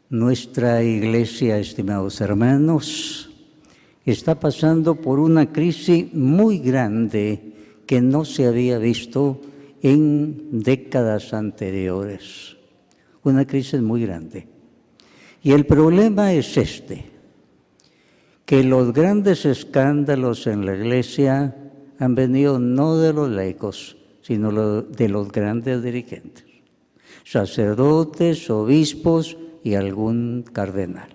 Nuestra iglesia, estimados hermanos, está pasando por una crisis muy grande que no se había visto en décadas anteriores. Una crisis muy grande. Y el problema es que los grandes escándalos en la iglesia han venido no de los laicos, sino de los grandes dirigentes, sacerdotes, obispos y algún cardenal.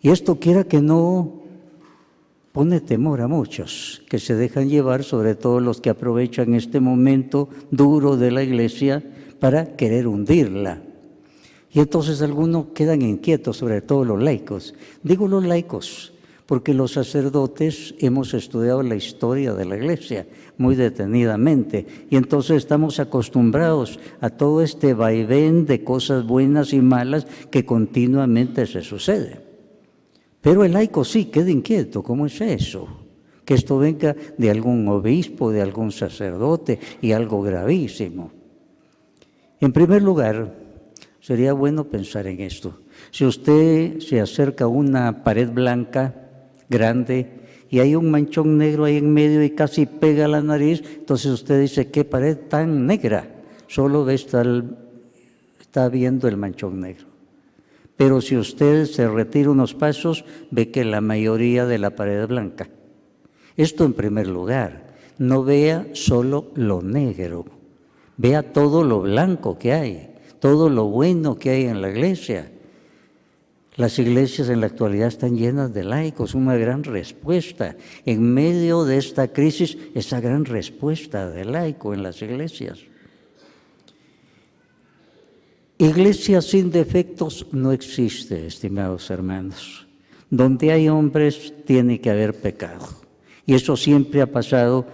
Y esto, quiera que no, pone temor a muchos que se dejan llevar, sobre todo los que aprovechan este momento duro de la iglesia para querer hundirla. Y entonces algunos quedan inquietos, sobre todo los laicos. Digo los laicos porque los sacerdotes hemos estudiado la historia de la iglesia muy detenidamente y entonces estamos acostumbrados a todo este vaivén de cosas buenas y malas que continuamente se sucede. Pero el laico sí queda inquieto. ¿Cómo es eso? Que esto venga de algún obispo, de algún sacerdote y algo gravísimo. En primer lugar, sería bueno pensar en esto. Si usted se acerca a una pared blanca grande y hay un manchón negro ahí en medio y casi pega la nariz, entonces usted dice, ¿qué pared tan negra? Solo está viendo el manchón negro. Pero si usted se retira unos pasos, ve que la mayoría de la pared es blanca. Esto en primer lugar. No vea solo lo negro, vea todo lo blanco que hay, todo lo bueno que hay en la iglesia. Las iglesias en la actualidad están llenas de laicos, una gran respuesta. En medio de esta crisis, esa gran respuesta de laico en las iglesias. Iglesia sin defectos no existe, estimados hermanos. Donde hay hombres tiene que haber pecado. Y eso siempre ha pasado.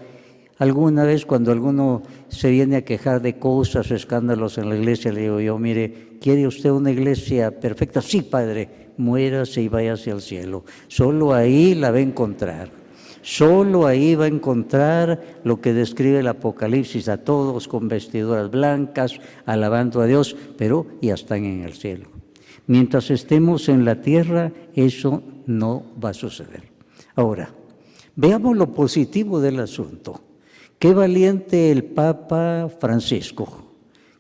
Alguna vez cuando alguno se viene a quejar de cosas, escándalos en la iglesia, le digo yo, mire, ¿quiere usted una iglesia perfecta? Sí, Padre, muérase y vaya hacia el cielo. Solo ahí la va a encontrar. Solo ahí va a encontrar lo que describe el Apocalipsis, a todos con vestiduras blancas, alabando a Dios, pero ya están en el cielo. Mientras estemos en la tierra, eso no va a suceder. Ahora, veamos lo positivo del asunto. Qué valiente el Papa Francisco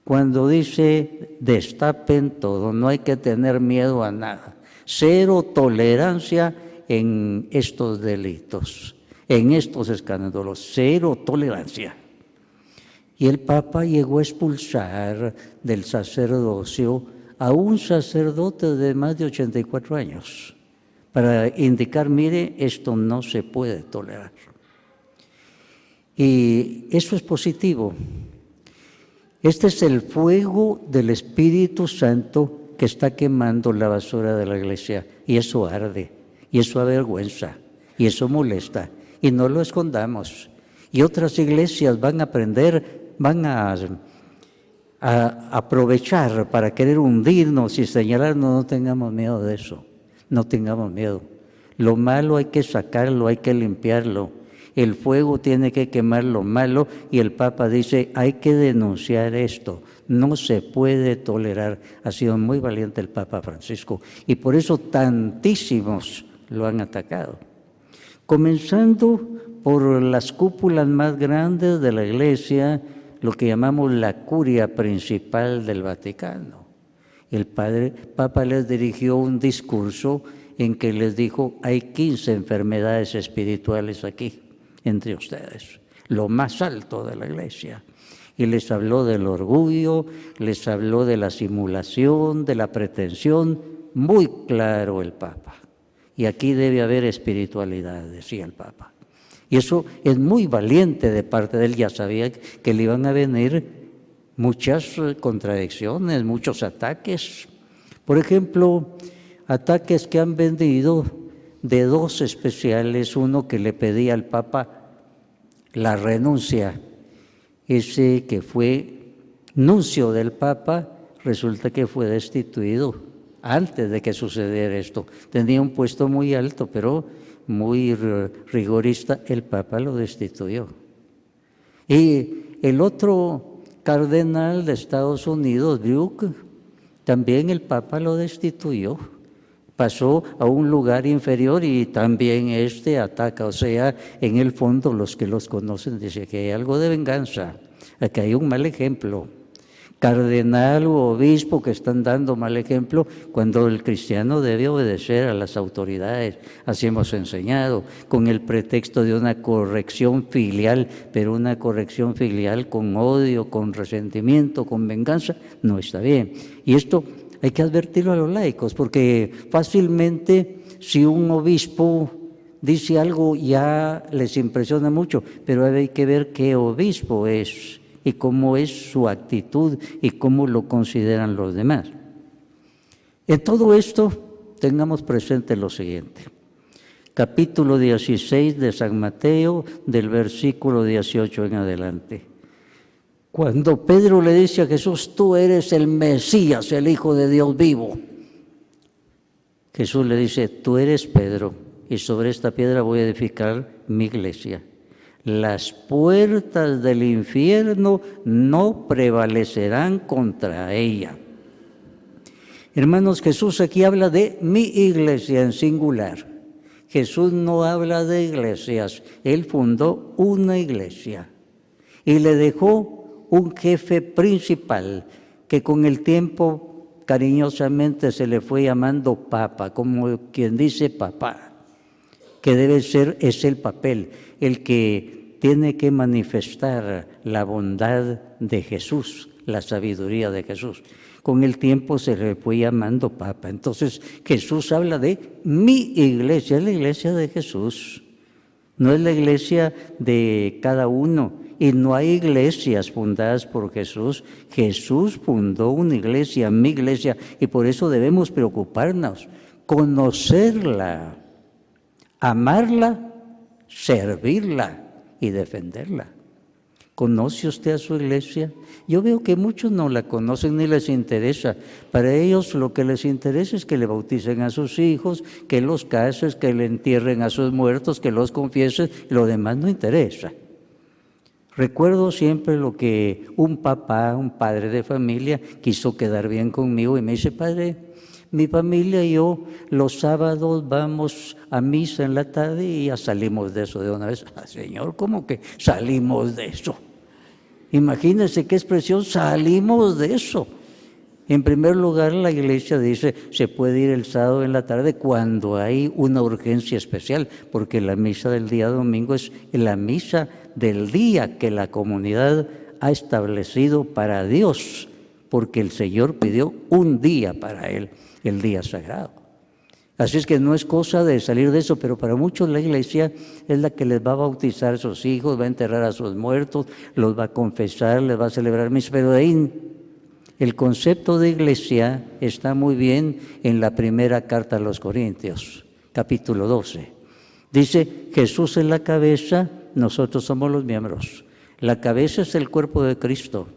cuando dice, destapen todo, no hay que tener miedo a nada. Cero tolerancia en estos delitos, en estos escándalos, cero tolerancia. Y el Papa llegó a expulsar del sacerdocio a un sacerdote de más de 84 años para indicar, mire, esto no se puede tolerar. Y eso es positivo. Este es el fuego del Espíritu Santo que está quemando la basura de la iglesia. Y eso arde, y eso avergüenza, y eso molesta. Y no lo escondamos. Y otras iglesias van a aprender, van a aprovechar para querer hundirnos y señalarnos. No tengamos miedo de eso, no tengamos miedo. Lo malo hay que sacarlo, hay que limpiarlo. El fuego tiene que quemar lo malo y el Papa dice, hay que denunciar esto, no se puede tolerar. Ha sido muy valiente el Papa Francisco y por eso tantísimos lo han atacado. Comenzando por las cúpulas más grandes de la Iglesia, lo que llamamos la curia principal del Vaticano. El Papa les dirigió un discurso en que les dijo, hay 15 enfermedades espirituales aquí entre ustedes, lo más alto de la iglesia. Y les habló del orgullo, les habló de la simulación, de la pretensión, muy claro el Papa. Y aquí debe haber espiritualidad, decía el Papa. Y eso es muy valiente de parte de él, ya sabía que le iban a venir muchas contradicciones, muchos ataques. Por ejemplo, ataques que han venido de dos especiales, uno que le pedía al Papa la renuncia, ese que fue nuncio del Papa, resulta que fue destituido antes de que sucediera esto. Tenía un puesto muy alto, pero muy rigorista, el Papa lo destituyó. Y el otro cardenal de Estados Unidos, Duke, también el Papa lo destituyó. Pasó a un lugar inferior y también ataca. O sea, en el fondo los que los conocen dicen que hay algo de venganza, que hay un mal ejemplo. Cardenal u obispo que están dando mal ejemplo cuando el cristiano debe obedecer a las autoridades. Así hemos enseñado, con el pretexto de una corrección filial, pero una corrección filial con odio, con resentimiento, con venganza, no está bien. Y esto hay que advertirlo a los laicos, porque fácilmente si un obispo dice algo ya les impresiona mucho, pero hay que ver qué obispo es y cómo es su actitud y cómo lo consideran los demás. En todo esto tengamos presente lo siguiente. Capítulo 16 de San Mateo, del versículo 18 en adelante. Cuando Pedro le dice a Jesús, tú eres el Mesías, el Hijo de Dios vivo, Jesús le dice, tú eres Pedro, y sobre esta piedra voy a edificar mi iglesia. Las puertas del infierno no prevalecerán contra ella. Hermanos, Jesús aquí habla de mi iglesia en singular. Jesús no habla de iglesias, Él fundó una iglesia y le dejó un jefe principal que con el tiempo cariñosamente se le fue llamando Papa, como quien dice papá, que debe ser, es el papel, el que tiene que manifestar la bondad de Jesús, la sabiduría de Jesús. Con el tiempo se le fue llamando Papa. Entonces Jesús habla de mi iglesia, es la iglesia de Jesús, no es la iglesia de cada uno. Y no hay iglesias fundadas por Jesús. Jesús fundó una iglesia, mi iglesia, y por eso debemos preocuparnos, conocerla, amarla, servirla y defenderla. ¿Conoce usted a su iglesia? Yo veo que muchos no la conocen ni les interesa. Para ellos lo que les interesa es que le bauticen a sus hijos, que los casen, que le entierren a sus muertos, que los confiesen, lo demás no interesa. Recuerdo siempre lo que un papá, un padre de familia, quiso quedar bien conmigo y me dice, padre, mi familia y yo los sábados vamos a misa en la tarde y ya salimos de eso de una vez. Ah, Señor, ¿cómo que salimos de eso? Imagínense qué expresión, salimos de eso. En primer lugar, la iglesia dice, se puede ir el sábado en la tarde cuando hay una urgencia especial, porque la misa del día domingo es la misa del día que la comunidad ha establecido para Dios, porque el Señor pidió un día para Él, el día sagrado. Así es que no es cosa de salir de eso, pero para muchos la iglesia es la que les va a bautizar a sus hijos, va a enterrar a sus muertos, los va a confesar, les va a celebrar misa, pero de ahí el concepto de iglesia está muy bien en la primera carta a los Corintios, capítulo 12. Dice, Jesús es la cabeza, nosotros somos los miembros. La cabeza es el cuerpo de Cristo.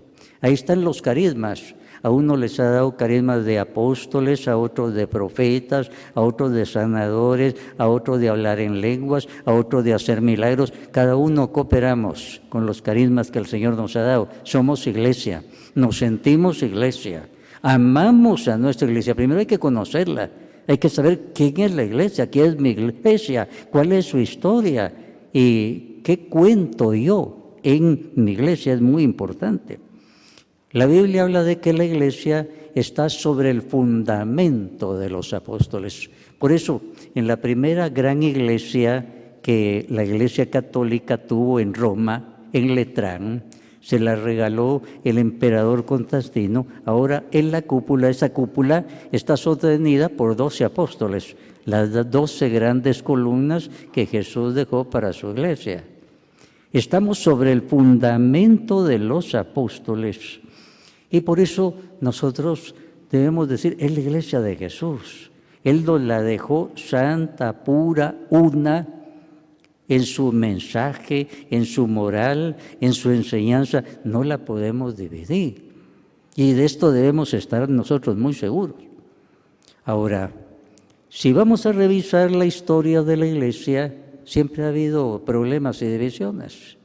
Ahí están los carismas. A uno les ha dado carismas de apóstoles, a otros de profetas, a otros de sanadores, a otros de hablar en lenguas, a otros de hacer milagros. Cada uno cooperamos con los carismas que el Señor nos ha dado. Somos iglesia, nos sentimos iglesia, amamos a nuestra iglesia. Primero hay que conocerla, hay que saber quién es la iglesia, quién es mi iglesia, cuál es su historia y qué cuento yo en mi iglesia, es muy importante. La Biblia habla de que la iglesia está sobre el fundamento de los apóstoles. Por eso, en la primera gran iglesia que la Iglesia Católica tuvo en Roma, en Letrán, se la regaló el emperador Constantino. Ahora en la cúpula, esa cúpula está sostenida por 12 apóstoles, las 12 grandes columnas que Jesús dejó para su iglesia. Estamos sobre el fundamento de los apóstoles. Y por eso nosotros debemos decir, es la iglesia de Jesús. Él nos la dejó santa, pura, una, en su mensaje, en su moral, en su enseñanza. No la podemos dividir. Y de esto debemos estar nosotros muy seguros. Ahora, si vamos a revisar la historia de la iglesia, siempre ha habido problemas y divisiones.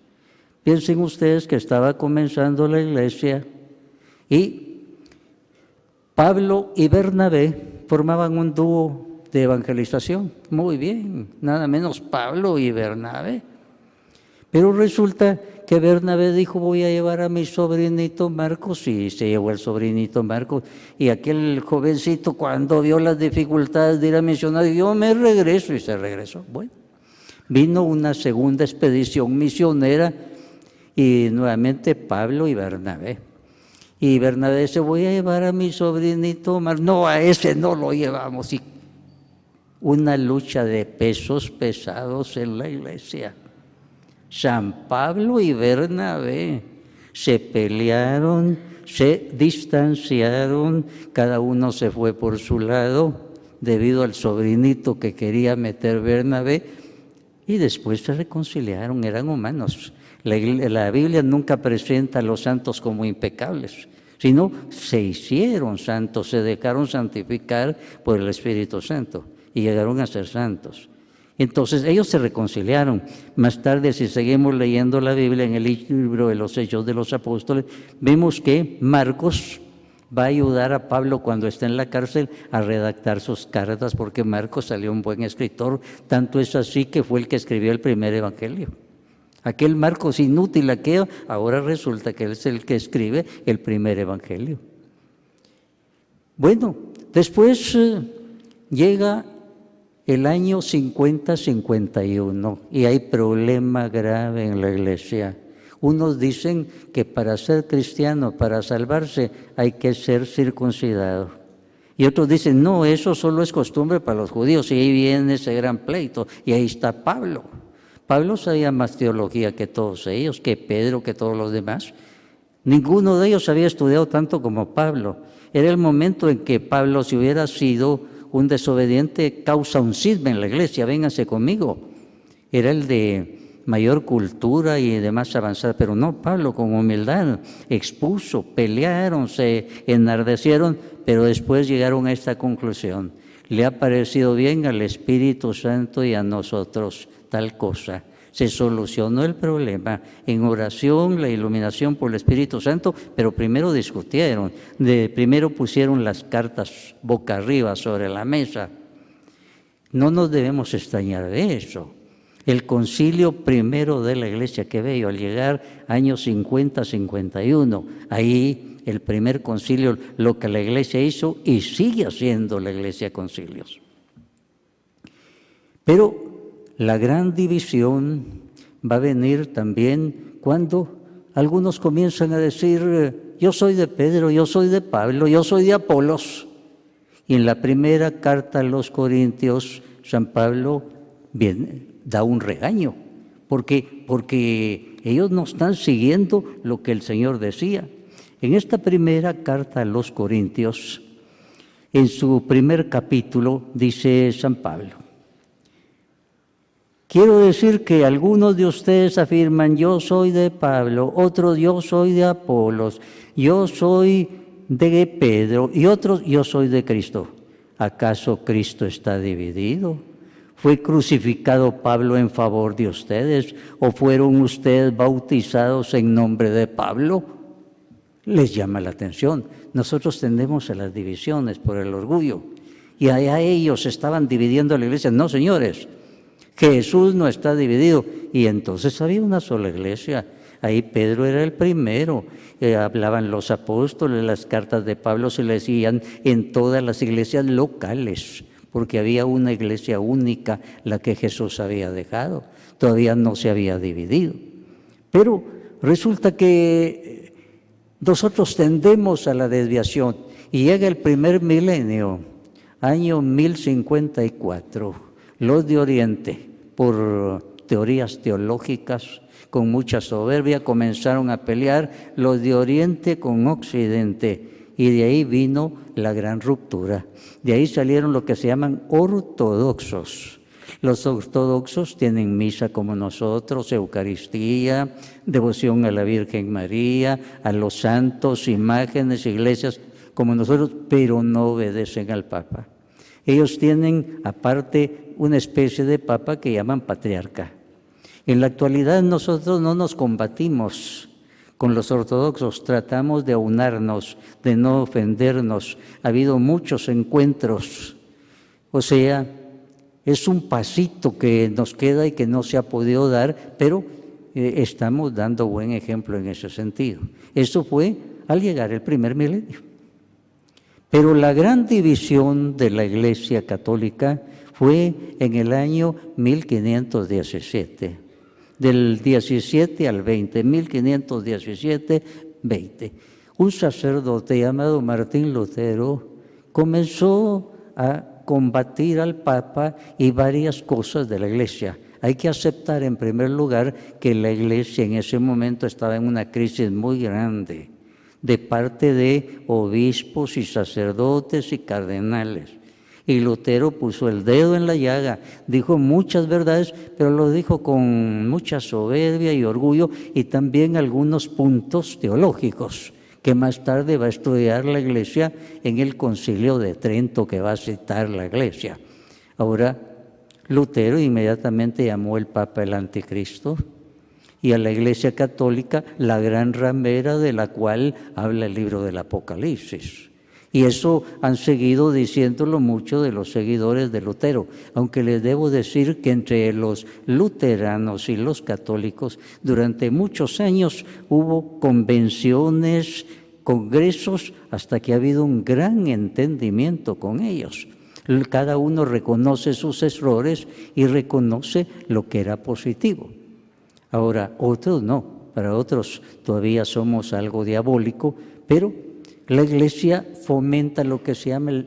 Piensen ustedes que estaba comenzando la iglesia y Pablo y Bernabé formaban un dúo de evangelización. Muy bien, nada menos Pablo y Bernabé. Pero resulta que Bernabé dijo, voy a llevar a mi sobrinito Marcos, y se llevó el sobrinito Marcos. Y aquel jovencito, cuando vio las dificultades de ir a misionar, yo me regreso, y se regresó. Bueno, vino una segunda expedición misionera, y nuevamente Pablo y Bernabé. Y Bernabé dice, voy a llevar a mi sobrinito Marcos. No, a ese no lo llevamos. Y una lucha de pesos pesados en la iglesia. San Pablo y Bernabé se pelearon, se distanciaron, cada uno se fue por su lado debido al sobrinito que quería meter Bernabé, y después se reconciliaron, eran humanos. La Biblia nunca presenta a los santos como impecables, sino se hicieron santos, se dejaron santificar por el Espíritu Santo y llegaron a ser santos. Entonces ellos se reconciliaron. Más tarde, si seguimos leyendo la Biblia en el libro de los Hechos de los Apóstoles, vemos que Marcos va a ayudar a Pablo cuando está en la cárcel a redactar sus cartas, porque Marcos salió un buen escritor, tanto es así que fue el que escribió el primer evangelio. Aquel Marcos inútil, aquello, ahora resulta que él es el que escribe el primer evangelio. Bueno, después llega el año 50-51 y hay problema grave en la iglesia. Unos dicen que para ser cristiano, para salvarse, hay que ser circuncidado. Y otros dicen, no, eso solo es costumbre para los judíos. Y ahí viene ese gran pleito. Y ahí está Pablo. Pablo sabía más teología que todos ellos, que Pedro, que todos los demás. Ninguno de ellos había estudiado tanto como Pablo. Era el momento en que Pablo, si hubiera sido un desobediente, causa un cisma en la iglesia, vénganse conmigo. Era el de mayor cultura y de más avanzada, pero no, Pablo con humildad expuso, pelearon, se enardecieron, pero después llegaron a esta conclusión: le ha parecido bien al Espíritu Santo y a nosotros tal cosa. Se solucionó el problema en oración, la iluminación por el Espíritu Santo, pero primero discutieron, primero pusieron las cartas boca arriba sobre la mesa. No nos debemos extrañar de eso. El concilio primero de la iglesia, que bello, al llegar años 50-51, ahí el primer concilio, lo que la iglesia hizo y sigue haciendo la iglesia concilios. Pero la gran división va a venir también cuando algunos comienzan a decir, yo soy de Pedro, yo soy de Pablo, yo soy de Apolos. Y en la primera carta a los Corintios, San Pablo da un regaño, porque ellos no están siguiendo lo que el Señor decía. En esta primera carta a los Corintios, en su primer capítulo, dice San Pablo, quiero decir que algunos de ustedes afirman, yo soy de Pablo, otros yo soy de Apolos, yo soy de Pedro y otros yo soy de Cristo. ¿Acaso Cristo está dividido? ¿Fue crucificado Pablo en favor de ustedes o fueron ustedes bautizados en nombre de Pablo? Les llama la atención. Nosotros tendemos a las divisiones por el orgullo y allá ellos estaban dividiendo la iglesia. No, señores, Jesús no está dividido. Y entonces había una sola iglesia. Ahí Pedro era el primero. Hablaban los apóstoles, las cartas de Pablo se leían en todas las iglesias locales, porque había una iglesia única, la que Jesús había dejado. Todavía no se había dividido. Pero resulta que nosotros tendemos a la desviación y llega el primer milenio, año 1054. Los de Oriente, por teorías teológicas, con mucha soberbia, comenzaron a pelear los de Oriente con Occidente, y de ahí vino la gran ruptura. De ahí salieron lo que se llaman ortodoxos. Los ortodoxos tienen misa como nosotros, Eucaristía, devoción a la Virgen María, a los santos, imágenes, iglesias como nosotros, pero no obedecen al Papa. Ellos tienen aparte una especie de Papa que llaman patriarca. En la actualidad nosotros no nos combatimos Con los ortodoxos tratamos de aunarnos, de no ofendernos. Ha habido muchos encuentros. O sea, es un pasito que nos queda y que no se ha podido dar, pero estamos dando buen ejemplo en ese sentido. Eso fue al llegar el primer milenio. Pero la gran división de la Iglesia Católica fue en el año 1517. Del 17 al 20, 1517, 20. Un sacerdote llamado Martín Lutero comenzó a combatir al Papa y varias cosas de la Iglesia. Hay que aceptar en primer lugar que la Iglesia en ese momento estaba en una crisis muy grande de parte de obispos y sacerdotes y cardenales. Y Lutero puso el dedo en la llaga, dijo muchas verdades, pero lo dijo con mucha soberbia y orgullo y también algunos puntos teológicos que más tarde va a estudiar la Iglesia en el Concilio de Trento, que va a citar la Iglesia. Ahora, Lutero inmediatamente llamó el Papa el Anticristo y a la Iglesia Católica la gran ramera de la cual habla el libro del Apocalipsis. Y eso han seguido diciéndolo mucho de los seguidores de Lutero, aunque les debo decir que entre los luteranos y los católicos durante muchos años hubo convenciones, congresos, hasta que ha habido un gran entendimiento con ellos. Cada uno reconoce sus errores y reconoce lo que era positivo. Ahora, otros no, para otros todavía somos algo diabólico, pero la Iglesia fomenta lo que se llama el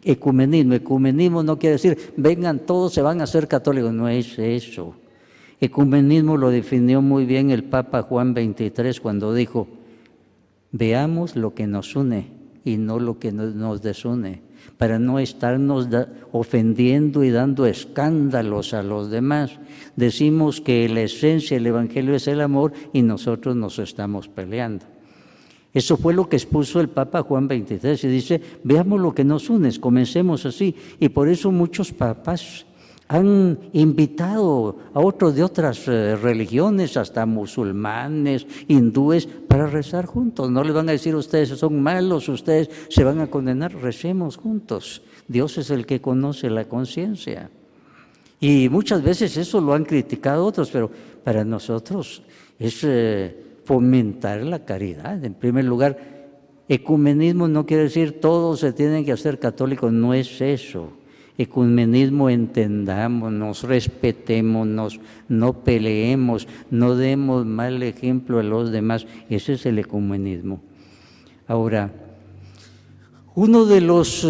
ecumenismo. Ecumenismo no quiere decir, vengan todos, se van a ser católicos, no es eso. Ecumenismo lo definió muy bien el Papa Juan XXIII cuando dijo, veamos lo que nos une y no lo que nos desune, para no estarnos ofendiendo y dando escándalos a los demás. Decimos que la esencia del Evangelio es el amor y nosotros nos estamos peleando. Eso fue lo que expuso el Papa Juan XXIII y dice, veamos lo que nos une, comencemos así. Y por eso muchos papas han invitado a otros de otras religiones, hasta musulmanes, hindúes, para rezar juntos. No le van a decir ustedes son malos, ustedes se van a condenar, recemos juntos. Dios es el que conoce la conciencia. Y muchas veces eso lo han criticado otros, pero para nosotros es fomentar la caridad. En primer lugar, ecumenismo no quiere decir todos se tienen que hacer católicos, no es eso. Ecumenismo, entendámonos, respetémonos, no peleemos, no demos mal ejemplo a los demás. Ese es el ecumenismo. Ahora, uno de los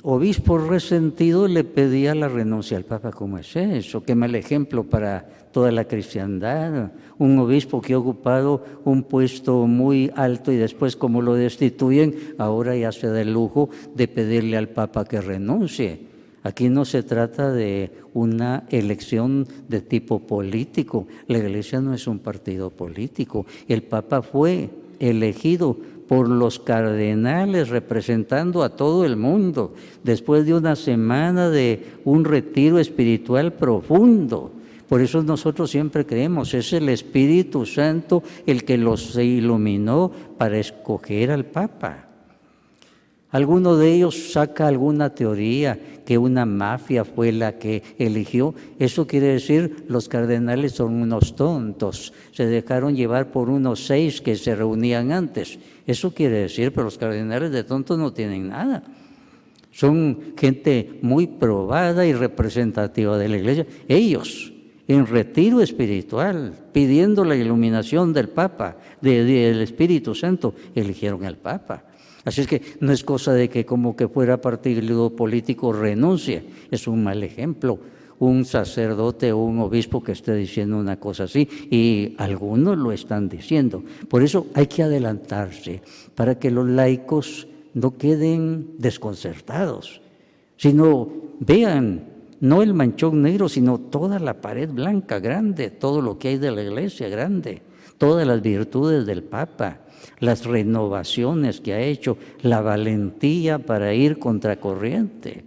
obispos resentidos le pedía la renuncia al Papa. ¿Cómo es eso? Qué mal ejemplo para toda la cristiandad. Un obispo que ha ocupado un puesto muy alto y después, como lo destituyen, ahora ya se da el lujo de pedirle al Papa que renuncie. Aquí no se trata de una elección de tipo político. La Iglesia no es un partido político. El Papa fue elegido por los cardenales representando a todo el mundo, después de una semana de un retiro espiritual profundo. Por eso nosotros siempre creemos, es el Espíritu Santo el que los iluminó para escoger al Papa. Alguno de ellos saca alguna teoría que una mafia fue la que eligió. Eso quiere decir los cardenales son unos tontos, se dejaron llevar por unos 6 que se reunían antes. Eso quiere decir, pero los cardenales de tontos no tienen nada. Son gente muy probada y representativa de la Iglesia. Ellos, en retiro espiritual, pidiendo la iluminación del Papa, del Espíritu Santo, eligieron al Papa. Así es que no es cosa de que como que fuera partido político renuncie. Es un mal ejemplo. Un sacerdote o un obispo que esté diciendo una cosa así, y algunos lo están diciendo. Por eso hay que adelantarse para que los laicos no queden desconcertados, sino vean no el manchón negro, sino toda la pared blanca grande, todo lo que hay de la Iglesia grande, todas las virtudes del Papa, las renovaciones que ha hecho, la valentía para ir contracorriente,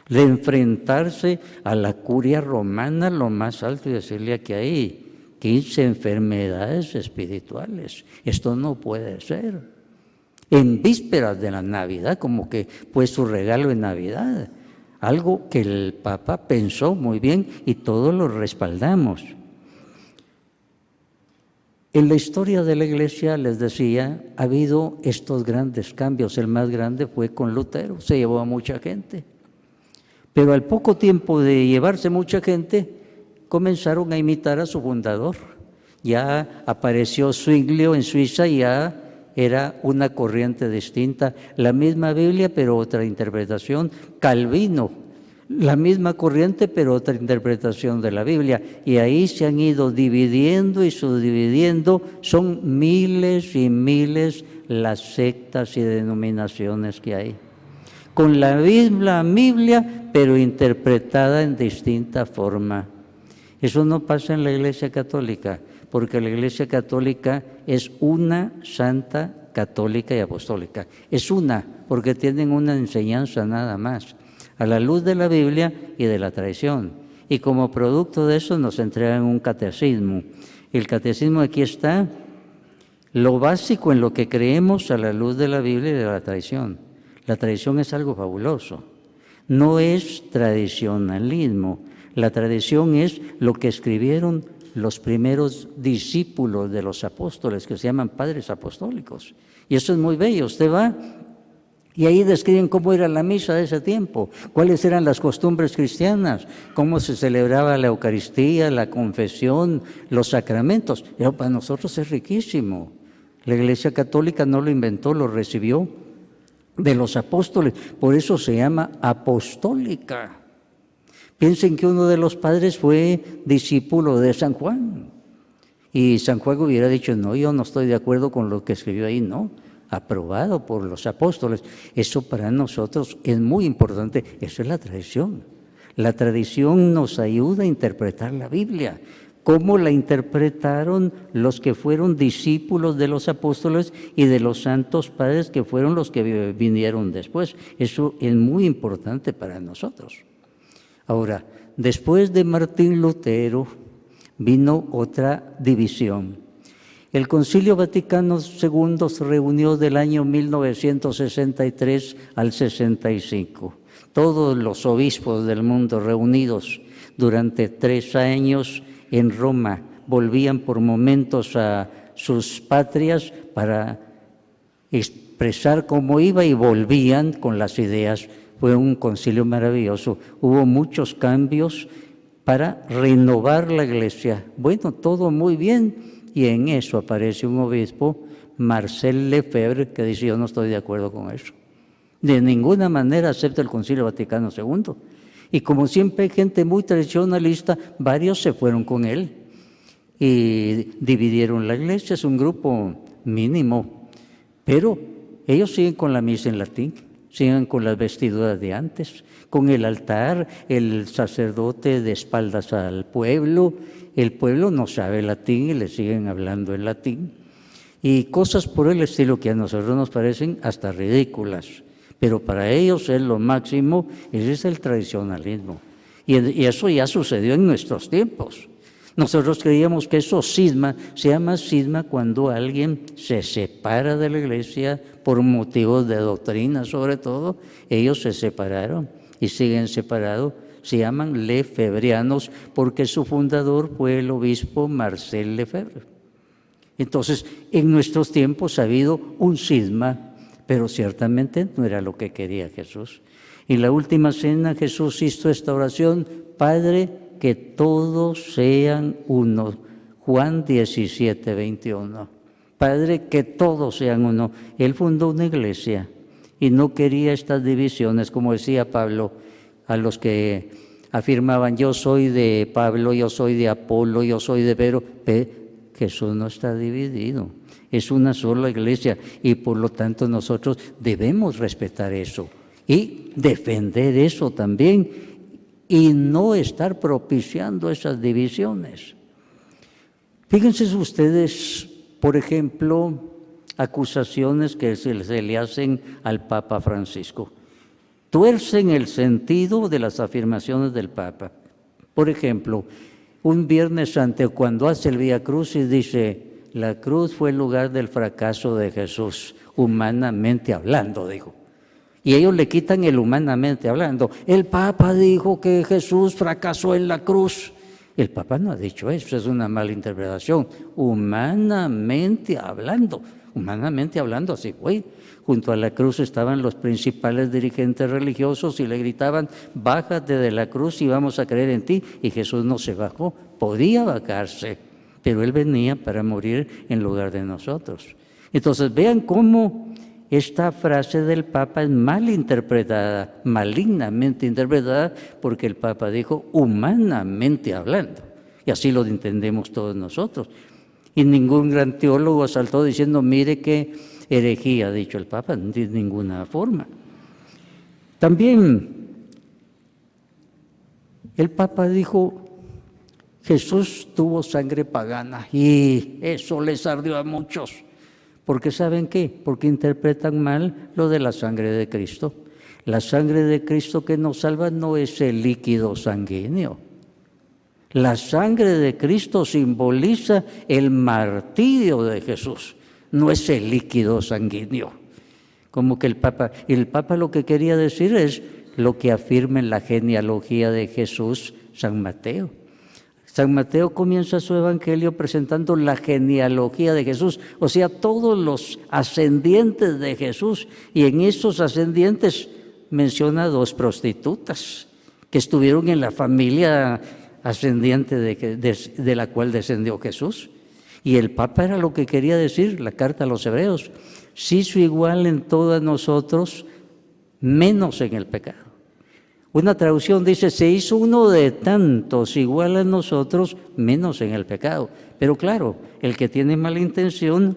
de enfrentarse a la curia romana lo más alto y decirle que ahí, 15 enfermedades espirituales. Esto no puede ser. En vísperas de la Navidad, como que fue su regalo en Navidad. Algo que el Papa pensó muy bien y todos lo respaldamos. En la historia de la Iglesia, les decía, ha habido estos grandes cambios. El más grande fue con Lutero, se llevó a mucha gente. Pero al poco tiempo de llevarse mucha gente, comenzaron a imitar a su fundador. Ya apareció Zwinglio en Suiza, ya era una corriente distinta. La misma Biblia, pero otra interpretación. Calvino, la misma corriente, pero otra interpretación de la Biblia. Y ahí se han ido dividiendo y subdividiendo. Son miles y miles las sectas y denominaciones que hay. Con la misma Biblia, pero interpretada en distinta forma. Eso no pasa en la Iglesia Católica, porque la Iglesia Católica es una santa, católica y apostólica. Es una, porque tienen una enseñanza nada más, a la luz de la Biblia y de la tradición. Y como producto de eso nos entregan un catecismo. El catecismo aquí está, lo básico en lo que creemos a la luz de la Biblia y de la tradición. La tradición es algo fabuloso. No es tradicionalismo. La tradición es lo que escribieron los primeros discípulos de los apóstoles, que se llaman padres apostólicos. Y eso es muy bello. Usted va y ahí describen cómo era la misa de ese tiempo, cuáles eran las costumbres cristianas, cómo se celebraba la Eucaristía, la confesión, los sacramentos. Pero para nosotros es riquísimo. La Iglesia Católica no lo inventó, lo recibió de los apóstoles. Por eso se llama apostólica. Piensen que uno de los padres fue discípulo de San Juan. Y San Juan hubiera dicho, no, yo no estoy de acuerdo con lo que escribió ahí, no. Aprobado por los apóstoles. Eso para nosotros es muy importante. Eso es la tradición. La tradición nos ayuda a interpretar la Biblia. ¿Cómo la interpretaron los que fueron discípulos de los apóstoles y de los santos padres que fueron los que vinieron después? Eso es muy importante para nosotros. Ahora, después de Martín Lutero, vino otra división. El Concilio Vaticano II se reunió del año 1963 al 65. Todos los obispos del mundo reunidos durante 3 años en Roma, volvían por momentos a sus patrias para expresar cómo iba y volvían con las ideas. Fue un concilio maravilloso. Hubo muchos cambios para renovar la Iglesia. Bueno, todo muy bien. Y en eso aparece un obispo, Marcel Lefebvre, que dice, yo no estoy de acuerdo con eso. De ninguna manera acepta el Concilio Vaticano II. Y como siempre hay gente muy tradicionalista, varios se fueron con él y dividieron la Iglesia. Es un grupo mínimo, pero ellos siguen con la misa en latín, siguen con las vestiduras de antes, con el altar, el sacerdote de espaldas al pueblo. El pueblo no sabe latín y le siguen hablando en latín. Y cosas por el estilo que a nosotros nos parecen hasta ridículas. Pero para ellos es lo máximo, ese es el tradicionalismo. Y eso ya sucedió en nuestros tiempos. Nosotros creíamos que eso se llama cisma cuando alguien se separa de la Iglesia por motivos de doctrina sobre todo. Ellos se separaron y siguen separados. Se llaman lefebrianos porque su fundador fue el obispo Marcel Lefebvre. Entonces, en nuestros tiempos ha habido un cisma, pero ciertamente no era lo que quería Jesús. En la última cena Jesús hizo esta oración, Padre, que todos sean uno. Juan 17, 21. Padre, que todos sean uno. Él fundó una iglesia y no quería estas divisiones, como decía Pablo, a los que afirmaban, yo soy de Pablo, yo soy de Apolo, yo soy de Pedro. Jesús no está dividido. Es una sola iglesia y por lo tanto nosotros debemos respetar eso y defender eso también y no estar propiciando esas divisiones. Fíjense ustedes, por ejemplo, acusaciones que se le hacen al Papa Francisco. Tuercen el sentido de las afirmaciones del Papa. Por ejemplo, un Viernes Santo, cuando hace el Vía Crucis, dice, la cruz fue el lugar del fracaso de Jesús, humanamente hablando, dijo. Y ellos le quitan el humanamente hablando. El Papa dijo que Jesús fracasó en la cruz. El Papa no ha dicho eso, es una mala interpretación. Humanamente hablando, así fue. Junto a la cruz estaban los principales dirigentes religiosos y le gritaban, bájate de la cruz y vamos a creer en ti. Y Jesús no se bajó, podía bajarse, pero Él venía para morir en lugar de nosotros. Entonces vean cómo esta frase del Papa es mal interpretada, malignamente interpretada, porque el Papa dijo humanamente hablando. Y así lo entendemos todos nosotros. Y ningún gran teólogo saltó diciendo, mire qué herejía ha dicho el Papa, de ninguna forma. También el Papa dijo, Jesús tuvo sangre pagana y eso les ardió a muchos. Porque ¿saben qué? Porque interpretan mal lo de la sangre de Cristo. La sangre de Cristo que nos salva no es el líquido sanguíneo. La sangre de Cristo simboliza el martirio de Jesús, no es el líquido sanguíneo. Como que el Papa lo que quería decir es lo que afirma en la genealogía de Jesús San Mateo. San Mateo comienza su evangelio presentando la genealogía de Jesús, o sea, todos los ascendientes de Jesús, y en esos ascendientes menciona 2 prostitutas que estuvieron en la familia ascendiente de la cual descendió Jesús. Y el Papa era lo que quería decir, la carta a los Hebreos, se hizo igual en todos nosotros, menos en el pecado. Una traducción dice, se hizo uno de tantos igual a nosotros, menos en el pecado. Pero claro, el que tiene mala intención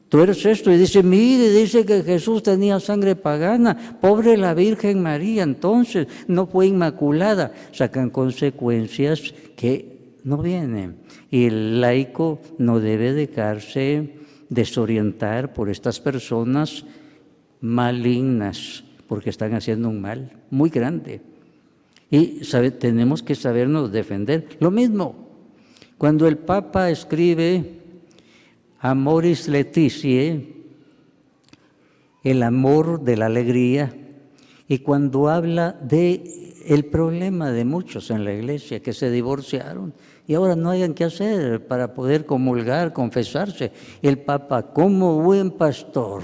tuerce esto y dice, mire, dice que Jesús tenía sangre pagana, pobre la Virgen María, entonces no fue inmaculada. Sacan consecuencias que no vienen. Y el laico no debe dejarse desorientar por estas personas malignas, porque están haciendo un mal muy grande. Y tenemos que sabernos defender. Lo mismo, cuando el Papa escribe Amoris Laetitia, el amor de la alegría, y cuando habla de el problema de muchos en la iglesia que se divorciaron y ahora no hayan qué hacer para poder comulgar, confesarse, el Papa, como buen pastor,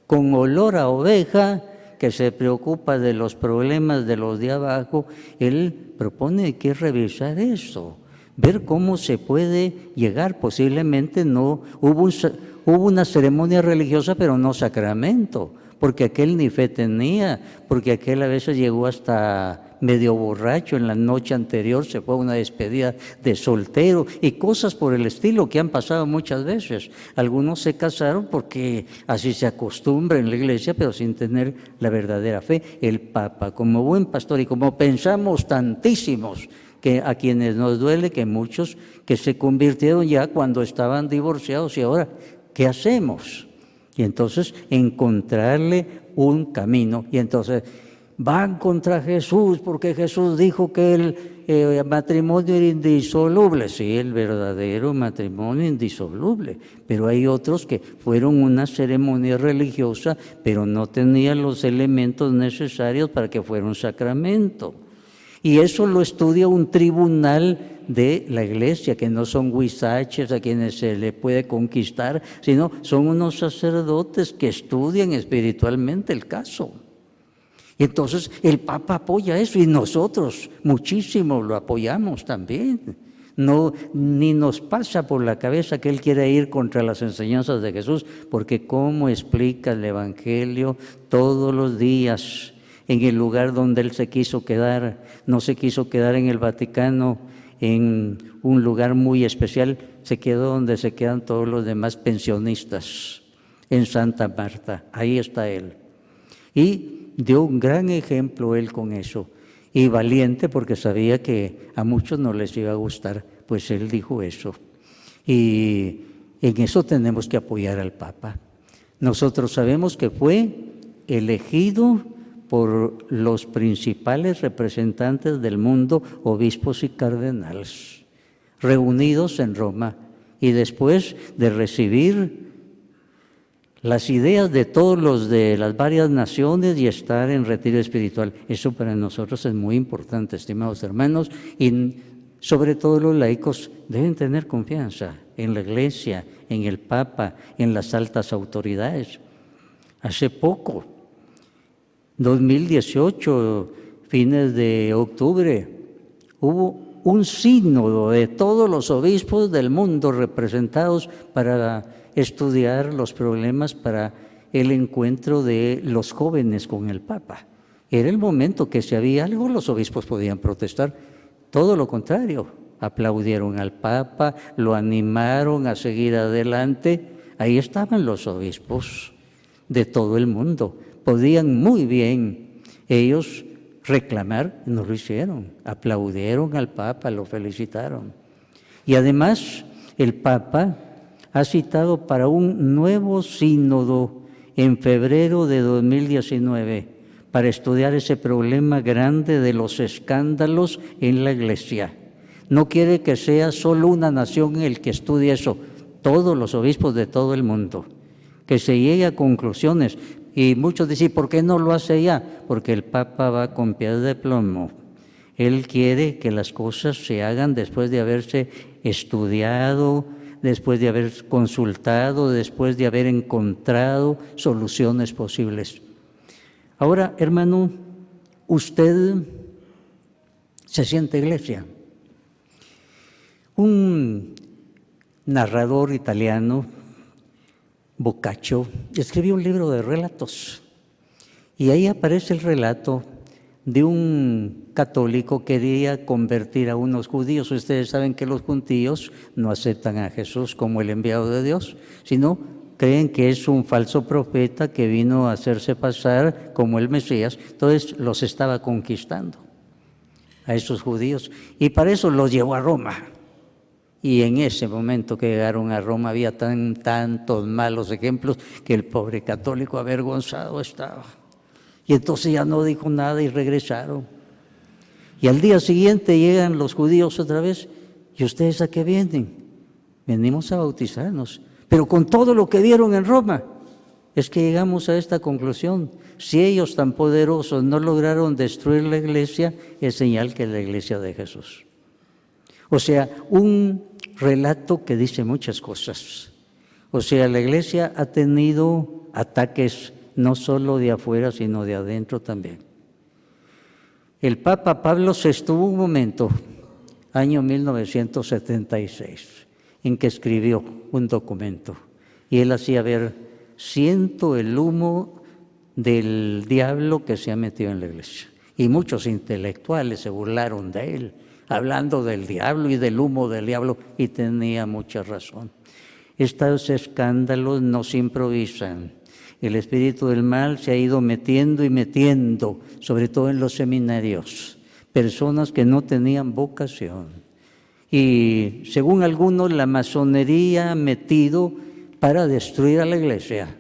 con olor a oveja, que se preocupa de los problemas de los de abajo, él propone que revisar eso, ver cómo se puede llegar. Posiblemente no hubo una ceremonia religiosa, pero no sacramento, porque aquel ni fe tenía, porque aquel a veces llegó hasta medio borracho en la noche anterior, se fue a una despedida de soltero y cosas por el estilo que han pasado muchas veces. Algunos se casaron porque así se acostumbra en la iglesia, pero sin tener la verdadera fe. El Papa, como buen pastor y como pensamos tantísimos, que a quienes nos duele que muchos que se convirtieron ya cuando estaban divorciados y ahora, ¿qué hacemos? Y entonces encontrarle un camino. Y entonces van contra Jesús porque Jesús dijo que el matrimonio era indisoluble. Sí, el verdadero matrimonio indisoluble. Pero hay otros que fueron una ceremonia religiosa, pero no tenían los elementos necesarios para que fuera un sacramento. Y eso lo estudia un tribunal de la iglesia, que no son huizaches a quienes se le puede conquistar, sino son unos sacerdotes que estudian espiritualmente el caso. Y entonces el Papa apoya eso y nosotros muchísimo lo apoyamos también. No, ni nos pasa por la cabeza que él quiera ir contra las enseñanzas de Jesús, porque cómo explica el Evangelio todos los días en el lugar donde él se quiso quedar. No se quiso quedar en el Vaticano, en un lugar muy especial, se quedó donde se quedan todos los demás pensionistas, en Santa Marta. Ahí está él. Y dio un gran ejemplo él con eso. Y valiente, porque sabía que a muchos no les iba a gustar, pues él dijo eso. Y en eso tenemos que apoyar al Papa. Nosotros sabemos que fue elegido por los principales representantes del mundo, obispos y cardenales. reunidos en Roma, y después de recibir las ideas de todos los de las varias naciones y estar en retiro espiritual. Eso para nosotros es muy importante, estimados hermanos, y sobre todo los laicos deben tener confianza en la Iglesia, en el Papa, en las altas autoridades. Hace poco, 2018, fines de octubre, hubo un sínodo de todos los obispos del mundo representados para estudiar los problemas para el encuentro de los jóvenes con el Papa. Era el momento que si había algo, los obispos podían protestar. Todo lo contrario, aplaudieron al Papa, lo animaron a seguir adelante. Ahí estaban los obispos de todo el mundo. Podían muy bien ellos reclamar, no lo hicieron. Aplaudieron al Papa, lo felicitaron. Y además, el Papa ha citado para un nuevo sínodo en febrero de 2019 para estudiar ese problema grande de los escándalos en la Iglesia. No quiere que sea solo una nación el que estudie eso, todos los obispos de todo el mundo, que se llegue a conclusiones. Y muchos dicen, ¿por qué no lo hace ya? Porque el Papa va con pies de plomo. Él quiere que las cosas se hagan después de haberse estudiado, después de haber consultado, después de haber encontrado soluciones posibles. Ahora, hermano, usted se siente iglesia. Un narrador italiano, Boccaccio, escribió un libro de relatos y ahí aparece el relato de un católico que quería convertir a unos judíos. Ustedes saben que los judíos no aceptan a Jesús como el enviado de Dios, sino creen que es un falso profeta que vino a hacerse pasar como el Mesías. Entonces los estaba conquistando a esos judíos y para eso los llevó a Roma. Y en ese momento que llegaron a Roma había tantos malos ejemplos que el pobre católico avergonzado estaba. Y entonces ya no dijo nada y regresaron. Y al día siguiente llegan los judíos otra vez. ¿Y ustedes a qué vienen? Venimos a bautizarnos. Pero con todo lo que vieron en Roma, es que llegamos a esta conclusión. Si ellos tan poderosos no lograron destruir la iglesia, es señal que es la iglesia de Jesús. O sea, un relato que dice muchas cosas. O sea, la iglesia ha tenido ataques no solo de afuera, sino de adentro también. El Papa Pablo VI tuvo un momento, año 1976, en que escribió un documento. Y él hacía ver, siento el humo del diablo que se ha metido en la iglesia. Y muchos intelectuales se burlaron de él, hablando del diablo y del humo del diablo, y tenía mucha razón. Estos escándalos no se improvisan. El espíritu del mal se ha ido metiendo y metiendo, sobre todo en los seminarios, personas que no tenían vocación. Y según algunos, la masonería ha metido para destruir a la iglesia.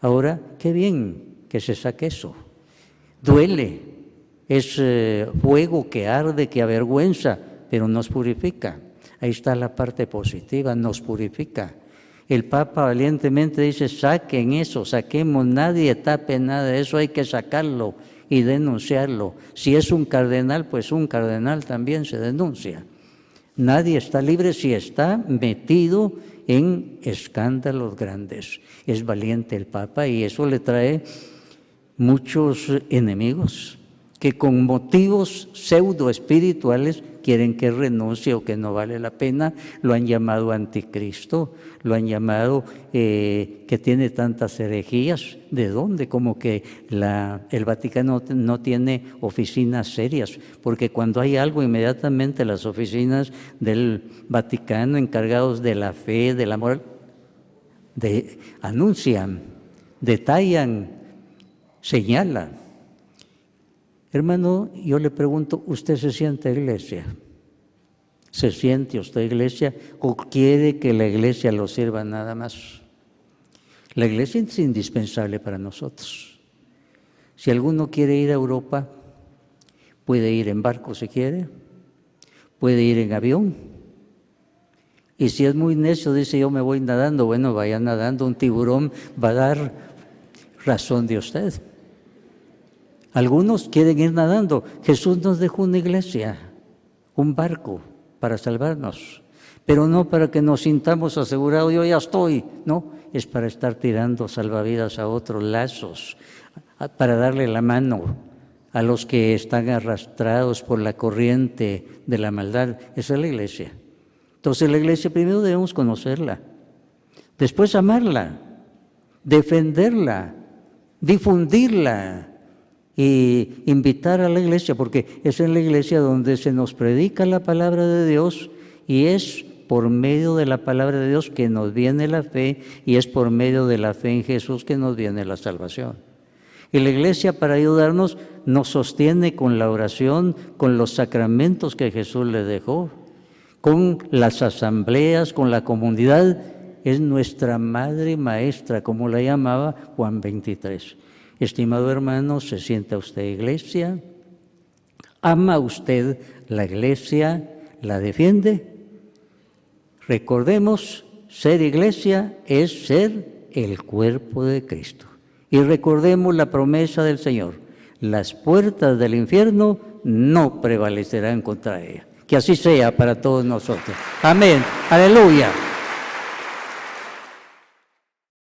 Ahora, qué bien que se saque eso. Duele, es fuego que arde, que avergüenza, pero nos purifica. Ahí está la parte positiva, nos purifica. El Papa valientemente dice, saquen eso, saquemos, nadie tape nada de eso, hay que sacarlo y denunciarlo. Si es un cardenal, pues un cardenal también se denuncia. Nadie está libre si está metido en escándalos grandes. Es valiente el Papa y eso le trae muchos enemigos que con motivos pseudo espirituales quieren que renuncie o que no vale la pena. Lo han llamado anticristo, lo han llamado que tiene tantas herejías. ¿De dónde? Como que el Vaticano no tiene oficinas serias, porque cuando hay algo, inmediatamente las oficinas del Vaticano encargados de la fe, de la moral, anuncian, detallan, señalan. Hermano, yo le pregunto, ¿usted se siente iglesia? ¿Se siente usted iglesia o quiere que la iglesia lo sirva nada más? La iglesia es indispensable para nosotros. Si alguno quiere ir a Europa, puede ir en barco si quiere, puede ir en avión, Y si es muy necio, dice yo me voy nadando, bueno, vaya nadando, un tiburón va a dar razón de usted. Algunos quieren ir nadando. Jesús nos dejó una iglesia, un barco para salvarnos, pero no para que nos sintamos asegurados, yo ya estoy, no, es para estar tirando salvavidas a otros, lazos, para darle la mano a los que están arrastrados por la corriente de la maldad. Esa es la iglesia. Entonces la iglesia primero debemos conocerla, después amarla, defenderla, difundirla y invitar a la iglesia, porque es en la iglesia donde se nos predica la palabra de Dios y es por medio de la palabra de Dios que nos viene la fe y es por medio de la fe en Jesús que nos viene la salvación. Y la iglesia, para ayudarnos, nos sostiene con la oración, con los sacramentos que Jesús le dejó, con las asambleas, con la comunidad. Es nuestra madre maestra, como la llamaba Juan 23. Estimado hermano, ¿se sienta usted iglesia? ¿Ama usted la iglesia? ¿La defiende? Recordemos, ser iglesia es ser el cuerpo de Cristo. Y recordemos la promesa del Señor: las puertas del infierno no prevalecerán contra ella. Que así sea para todos nosotros. Amén. Aleluya.